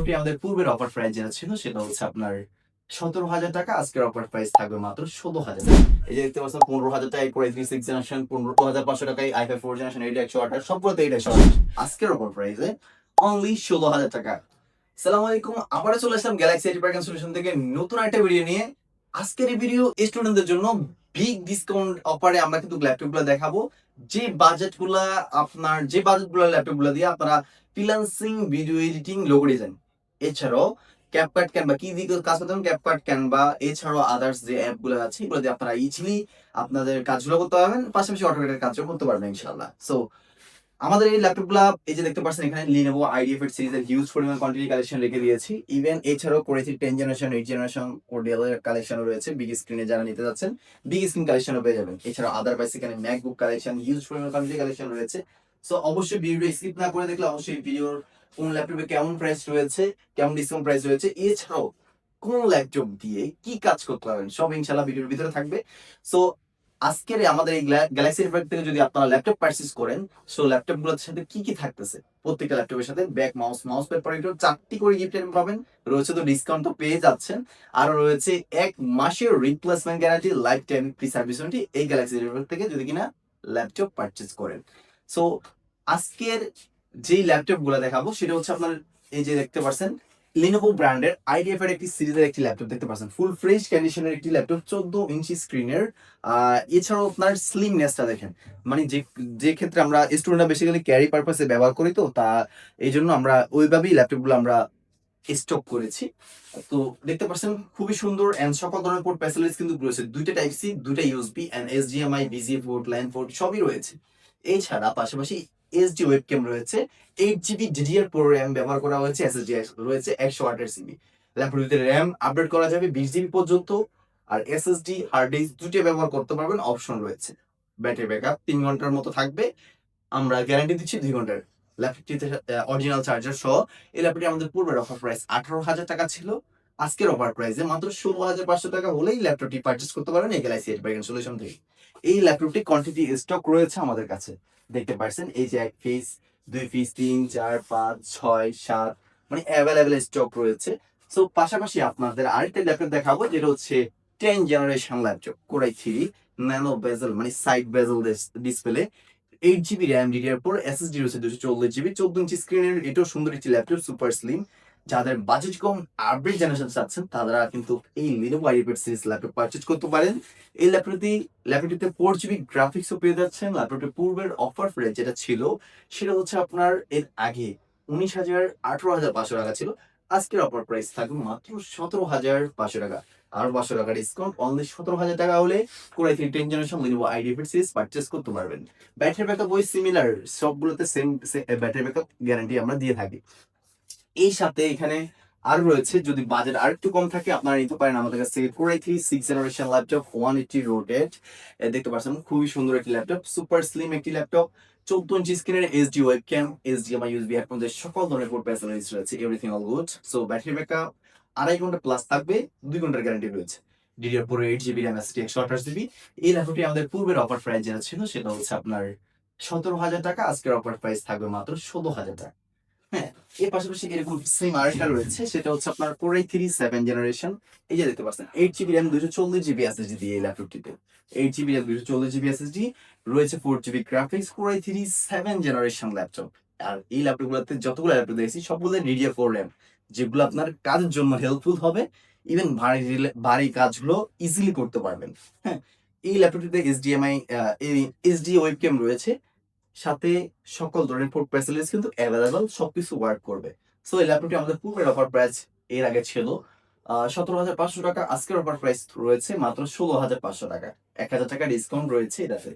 ল্যাপটপটি আমাদের পূর্বের অফার প্রাইস যেটা ছিল সেটা হচ্ছে আপনার 17,000 টাকা। আজকের অফার প্রাইস থাকবে মাত্র 16,000। এই যে দেখতে পাচ্ছেন 15,000 টাকায় Core i3 6 জেনারেশন, 15,500 টাকায় i5 4 জেনারেশন, এটা 128, সবগুলোতে এটা 128। আজকের অফার প্রাইসে অনলি 16,000 টাকা। আসসালামু আলাইকুম, আবারও চলে আসলাম গ্যালাক্সি এটি প্যাকেন সলিউশন থেকে নতুন একটা ভিডিও নিয়ে। আজকের এই ভিডিও স্টুডেন্টদের জন্য বিগ ডিসকাউন্ট অফারে আমরা কিন্তু ল্যাপটপগুলো দেখাবো। যে বাজেটগুলো ল্যাপটপগুলো দিয়ে আপনারা freelancing, video editing, logo design, এছাড়াও ক্যাপকাট ক্যানভা কি দিয়ে কাজ করতে পারেন, ক্যাপকাট ক্যানভা এছাড়াও আদার্স যে অ্যাপগুলো আছে এগুলো দিয়ে আপনারা ইজিলি আপনাদের কাজগুলো করতে পারবেন, পাশাপাশি অটোকেটের কাজও করতে পারবেন ইনশাআল্লাহ। সো আমাদের এই ল্যাপটপগুলো এই যে দেখতে পাচ্ছেন এখানে Lenovo IdeaPad সিরিজের হিউজ পরিমাণ কোয়ান্টিটি কালেকশন রেখে দিয়েছি। ইভেন এছাড়াও Core i3 10 জেনারেশন, 8 জেনারেশন ও Dell এর কালেকশনও রয়েছে। বিগ স্ক্রিনে যারা নিতে যাচ্ছেন বিগ স্ক্রিন কালেকশনও পেয়ে যাবেন। এছাড়াও আদারওয়াইজ এখানে ম্যাকবুক কালেকশন, হিউজ পরিমাণ কোয়ান্টিটি কালেকশন রয়েছে। সো অবশ্যই ভিডিওটা স্কিপ না করে দেখলে অবশ্যই ভিডিওর কোন ল্যাপটপে কেমন প্রাইস রয়েছে, কেমন ডিসকাউন্ট প্রাইস রয়েছে, এছাড়াও কোন ল্যাপটপ দিয়ে কি কাজ করতে পারবেন সব ইনশাআল্লাহ ভিডিওর ভিতরে থাকবে। সো আজকের আমাদের এই গ্যালাক্সি এফেক্ট থেকে যদি আপনারা ল্যাপটপ পারচেজ করেন, সো ল্যাপটপ গুলোর সাথে কি কি থাকতেছে, প্রত্যেকটা ল্যাপটপের সাথে ব্যাক, মাউস প্যাড, প্রোটেক্টর 4টি করে গিফট আইটেম পাবেন। রয়েছে তো ডিসকাউন্ট তো পেয়ে যাচ্ছেন, আর রয়েছে 1 মাসের replacement guarantee, life time free service warranty এই গ্যালাক্সি এফেক্ট থেকে যদি কিনা ল্যাপটপ পারচেজ করেন। সো আজকের যেই ল্যাপটপ গুলো দেখাবো সেটা হচ্ছে আপনার এই যে দেখতে পাচ্ছেন Lenovo ব্র্যান্ডের IdeaPad একটি সিরিজের একটি ল্যাপটপ দেখতে পাচ্ছেন, ফুল ফ্রেশ কন্ডিশনের একটি ল্যাপটপ, 14 ইঞ্চি স্ক্রিনের। এছাড়াও আপনার স্লিমনেসটা দেখেন, মানে যে যে ক্ষেত্রে আমরা স্টুডেন্টরা বেসিক্যালি ক্যারি পারপাসে ব্যবহার করি, তো তা এই জন্য আমরা ওইভাবেই ল্যাপটপগুলো আমরা স্টক করেছি। তো দেখতে পাচ্ছেন খুবই সুন্দর এন্ড সকল ধরনের পোর্ট ফ্যাসিলিটিস কিন্তু রয়েছে, দুইটা টাইপ সি, দুইটা USB and HDMI, VGA port, line port সবই রয়েছে। এছাড়া পাশাপাশি SD ওয়েবক্যাম রয়েছে, 8 GB DDR4 র্যাম ব্যবহার করা হয়েছে, SSD রয়েছে 128 GB। ল্যাপটপটিতে র্যাম আপডেট করা যাবে 20 GB পর্যন্ত, আর SSD হার্ড ডিস্ক দুটো ব্যবহার করতে পারবেন, অপশন রয়েছে। ব্যাটারি ব্যাকআপ 3 ঘন্টার মতো থাকবে, আমরা গ্যারান্টি দিচ্ছি 2 ঘন্টার। ল্যাপটপটিতে অরিজিনাল চার্জার সহ। এই ল্যাপটপটি আমাদের পূর্বের অফার প্রাইস 18,000 টাকা ছিল। আজকের অফার প্রাইসে মাত্র 16,500 টাকা হলেই ল্যাপটপটি পারচেজ করতে পারেন এই গ্যালাক্সি এড ব্যাগেন সলিউশন থেকে। এই ল্যাপটপটি কোয়ান্টিটি স্টক রয়েছে আমাদের কাছে, দেখতে পাচ্ছেন এই যে 1 পিস, 2 পিস, 3, 4, 5, 6, 7, মানে অ্যাভেলেবেল স্টক রয়েছে। সো পাশাপাশি আপনাদের আরেকটা ল্যাপটপ দেখাবো যেটা হচ্ছে 10 generation laptop, Core i3 nano bezel মানে side bezel display, 8 GB RAM, DDR4, SSD রয়েছে 240 GB, 14 ইঞ্চি স্ক্রিনের, এটাও সুন্দর একটি ল্যাপটপ, সুপার স্লিম। যাদের বাজেট কম, আপডেট জেনারেশন চাচ্ছেন তারা কিন্তু এই Lenovo IdeaPad series laptop purchase করতে পারেন। এই ল্যাপটপটিতে 4 GB গ্রাফিক্সও পেয়ে যাচ্ছেন। ল্যাপটপটির পূর্বের অফার প্রাইস যেটা ছিল সেটা হচ্ছে আপনার এর আগে 19,000 18,500 টাকা ছিল। আজকের অফার প্রাইস থাকবে মাত্র 17,500 টাকা। আর 500 টাকা ডিসকাউন্ট, অনলি 17,000 টাকা হলে Core i3 10 generation Lenovo IdeaPad series purchase করতে পারবেন। ব্যাটারি ব্যাকআপ ওই সিমিলার, সবগুলোতে সেম ব্যাটারি ব্যাকআপ গ্যারান্টি আমরা দিয়ে থাকি। এই সাথে এখানে আর রয়েছে, যদি বাজেট আর একটু কম থাকে আপনারা নিতে পারেন আমাদের কাছ থেকে Core i3 6 generation laptop, 180 rotate. দেখতে পাচ্ছেন খুবই সুন্দর একটি ল্যাপটপ, সুপার স্লিম একটি ল্যাপটপ, 14 ইঞ্চি স্ক্রিনের, SD webcam, HDMI, USB headphone, সকল ধরনের পোর্ট ফ্যাসিলিটিস রয়েছে, everything all good. So battery backup 2.5 ঘন্টা প্লাস থাকবে, 2 ঘন্টার গ্যারান্টি রয়েছে। DDR4 8 GB RAM, SSD 128 GB। এই ল্যাপটপটি আমাদের পূর্বের অফার প্রাইস যেটা ছিল সেটা হচ্ছে আপনার 17,000 টাকা। আজকের অফার প্রাইস থাকবে মাত্র 16,000 টাকা। হ্যাঁ, এর পাশাপাশি এরকম সেম আরেকটা রয়েছে, সেটা হচ্ছে আপনার Core i3 7 জেনারেশন। এই যে দেখতে পাচ্ছেন 8 GB র্যাম, 240 GB SSD দিয়ে এই ল্যাপটপটিতে, 8 GB র্যাম, 240 GB SSD রয়েছে, 4 GB graphics, Core i3 7 generation laptop. আর এই ল্যাপটপগুলোতে যতগুলো ল্যাপটপ দেখেছি সবগুলো DDR4 র্যাম, যেগুলো আপনার কাজের জন্য হেল্পফুল হবে। ইভেন ভারী কাজগুলো ইজিলি করতে পারবেন। হ্যাঁ, এই ল্যাপটপটিতে SD ওয়েবক্যাম রয়েছে, সাথে সকল ধরনের পোর্ট ফ্যাসিলিটিস কিন্তু অ্যাভেলেবল, সবকিছু ওয়ার্ক করবে। সো এই ল্যাপটপটি আমাদের পূর্বের অফার প্রাইস এর আগে ছিল 17,500 টাকা। আজকের অফার প্রাইস রয়েছে মাত্র 16,500 টাকা, 1,000 টাকা ডিসকাউন্ট রয়েছে এটাতে।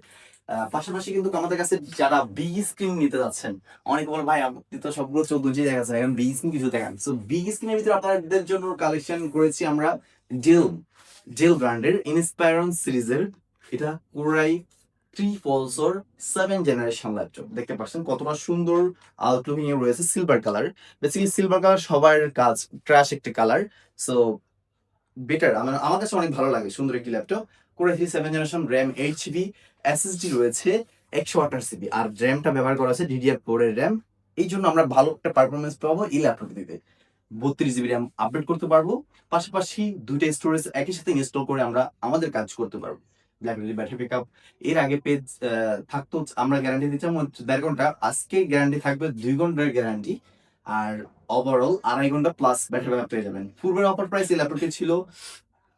পাশাপাশি কিন্তু আমাদের কাছে যারা বিগ স্ক্রিন নিতে যাচ্ছেন, অনেক বলে ভাই আপনি তো সবগুলো 14 ইঞ্চি দেখাচ্ছেন, এখন বিগ স্ক্রিন কিছু দেখান। সো বিগ স্ক্রিনের ভিতরে আপনাদের জন্য কালেকশন করেছি আমরা ডেল ডেল ব্র্যান্ডের ইন্সপায়রন সিরিজের, এটা পুরাই 3 পলসর 7 জেনারেশন ল্যাপটপ। দেখতে পাচ্ছেন কতটা সুন্দর আউটলুকিং এ রয়েছে, silver colour. Basically silver colour সবার কাজ, ট্র্যাশ একটি কালার। সো বেটার, আমার কাছে অনেক ভালো লাগে, সুন্দর একটি laptop. Core i3 7 generation, RAM 8 GB, SSD রয়েছে 128 GB, আর র্যামটা ব্যবহার করা আছে DDR4 এর র্যাম। এই জন্য আমরা ভালো একটা পারফরমেন্স পাবো এই ল্যাপটপ দিতে। 32 GB র্যাম আপডেট করতে পারবো, পাশাপাশি দুইটা স্টোরেজ একই সাথে ইনস্টল করে আমরা আমাদের কাজ করতে পারবো। ব্ল্যাকবেরি ব্যাটারি ব্যাকআপ এর আগে পেজ থাকতো, আমরা গ্যারান্টি দিতাম 1.5 ঘন্টা, আজকে গ্যারান্টি থাকবে 2 ঘন্টার গ্যারান্টি, আর ওভারঅল 2.5 ঘন্টা প্লাস ব্যাটারি ব্যাকআপ পেয়ে যাবেন। পূর্বের অফার প্রাইস এই ল্যাপটপটি ছিল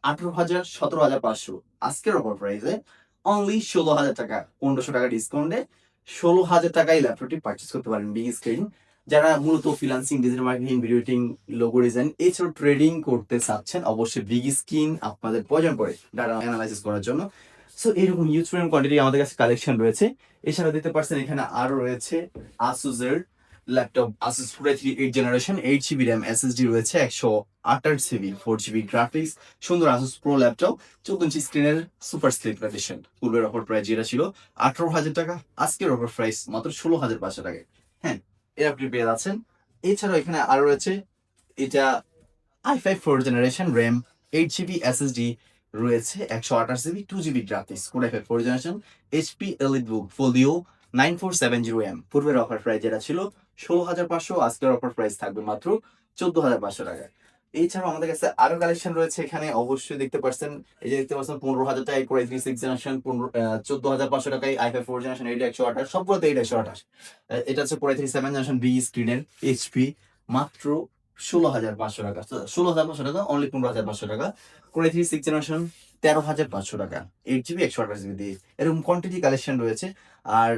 18,000 17,500, আজকের অফার প্রাইসে অনলি 16,000 টাকা, 1500 টাকা ডিসকাউন্টে 16,000 টাকায় ল্যাপটপটি পারচেস করতে পারেন বিগ স্ক্রিন। যারা মূলত freelancing, digital marketing, video editing, logo design এছাড়াও ট্রেডিং করতে চাচ্ছেন, অবশ্যই বিগ স্ক্রিন আপনাদের প্রয়োজন পড়ে ডাটা অ্যানালাইসিস করার জন্য। সো এরকম হিউজ পরিমাণ কোয়ান্টিটি আমাদের কাছে কালেকশন রয়েছে। এছাড়া দিতে পারছেন এখানে আরো রয়েছে আসুসের ল্যাপটপ, আসুস পুরো 8 জেনারেশন, 8 GB র্যাম, এসএসডি রয়েছে, 128 GB, 4 GB গ্রাফিক্স, সুন্দর আসুস প্রো ল্যাপটপ, 14 ইঞ্চি স্ক্রিনের সুপার স্লিম এডিশন। পূর্বের অফার প্রাইস যেটা ছিল 18,000 টাকা, আজকের অফার প্রাইস মাত্র 16,500 টাকায়। হ্যাঁ, এর আপনি পেয়ে যাচ্ছেন। এছাড়াও এখানে আরো রয়েছে, এটা i5 4 generation, RAM 8 GB, SSD রয়েছে, 128 GB, 2 GB graphics, core i5 4 generation, HP EliteBook folio 9470M। পূর্বের অফার প্রাইস যেটা ছিল 16,500, আজকের অফার প্রাইস থাকবে মাত্র 14,500 টাকা। এছাড়াও আমাদের কাছে আরো কালেকশন রয়েছে, এখানে অবশ্যই দেখতে পাচ্ছেন, এই যে দেখতে পাচ্ছেন 15,000 টাকায় কোর i3 6 জেনারেশন, 14,500 টাকায় i5 4 জেনারেশন, এটা 128, সবগুলোতে এটা 128। এটা হচ্ছে কোর i3 7 জেনারেশন বি স্ক্রিনের এইচপি, মাত্র 16,500 টাকা, 16,500 টাকা, অনলি 15,500 টাকা। কোর i3 6 জেনারেশন 13,500 টাকা, 8 GB 128 GB দিয়ে। এরকম কোয়ান্টিটি কালেকশন রয়েছে। আর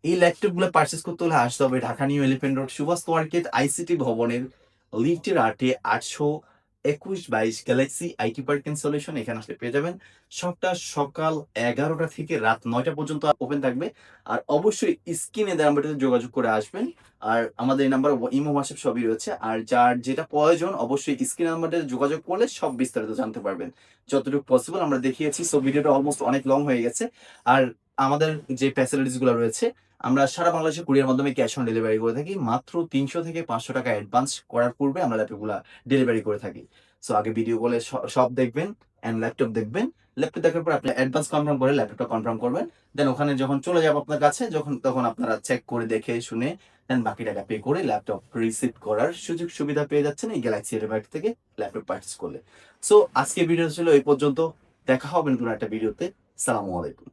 এই ল্যাপটপ গুলো পারচেস করতে হলে আসতে হবে Dhaka New Elephant Road, Subhash market, ICT ভবনের লিফটের 8-এ, 821-22 Galaxy IT Park and solution, এখানে আসলে পেয়ে যাবেন। সবটা সকাল 11টা থেকে রাত 9টা পর্যন্ত ওপেন থাকবে। আর অবশ্যই স্ক্রিনে দেওয়া নাম্বারটিতে যোগাযোগ করে আসবেন। আর আমাদের এই নাম্বার ইমো, হোয়াটসঅ্যাপ সবই রয়েছে। আর যার যেটা প্রয়োজন অবশ্যই স্ক্রিন নাম্বারটিতে যোগাযোগ করলে সব বিস্তারিত জানতে পারবেন যতটুকু পসিবল আমরা দেখিয়েছি। সো ভিডিওটা অলমোস্ট অনেক লং হয়ে গেছে। আর আমাদের যে ফ্যাসিলিটিস গুলো রয়েছে, আমরা সারা বাংলাদেশে কুরিয়ার মাধ্যমে ক্যাশ অন ডেলিভারি করে থাকি। মাত্র 300 থেকে 500 টাকা অ্যাডভান্স করার পূর্বে আমরা ল্যাপটপগুলো ডেলিভারি করে থাকি। সো আগে ভিডিও কলে সব দেখবেন এন্ড ল্যাপটপ দেখবেন। ল্যাপটপ দেখার পর আপনি অ্যাডভান্স কনফার্ম করে ল্যাপটপটা কনফার্ম করবেন। দেন ওখানে যখন চলে যাবো আপনার কাছে, তখন আপনারা চেক করে দেখে শুনে দেন বাকি টাকা পে করে ল্যাপটপ রিসিভ করার সুযোগ সুবিধা পেয়ে যাচ্ছেন এই গ্যালাক্সি এলিফ্যান্ট থেকে ল্যাপটপ পারচেস করলে। সো আজকে ভিডিও ছিল এই পর্যন্ত, দেখা হবে নতুন একটা ভিডিওতে। সালামু আলাইকুম।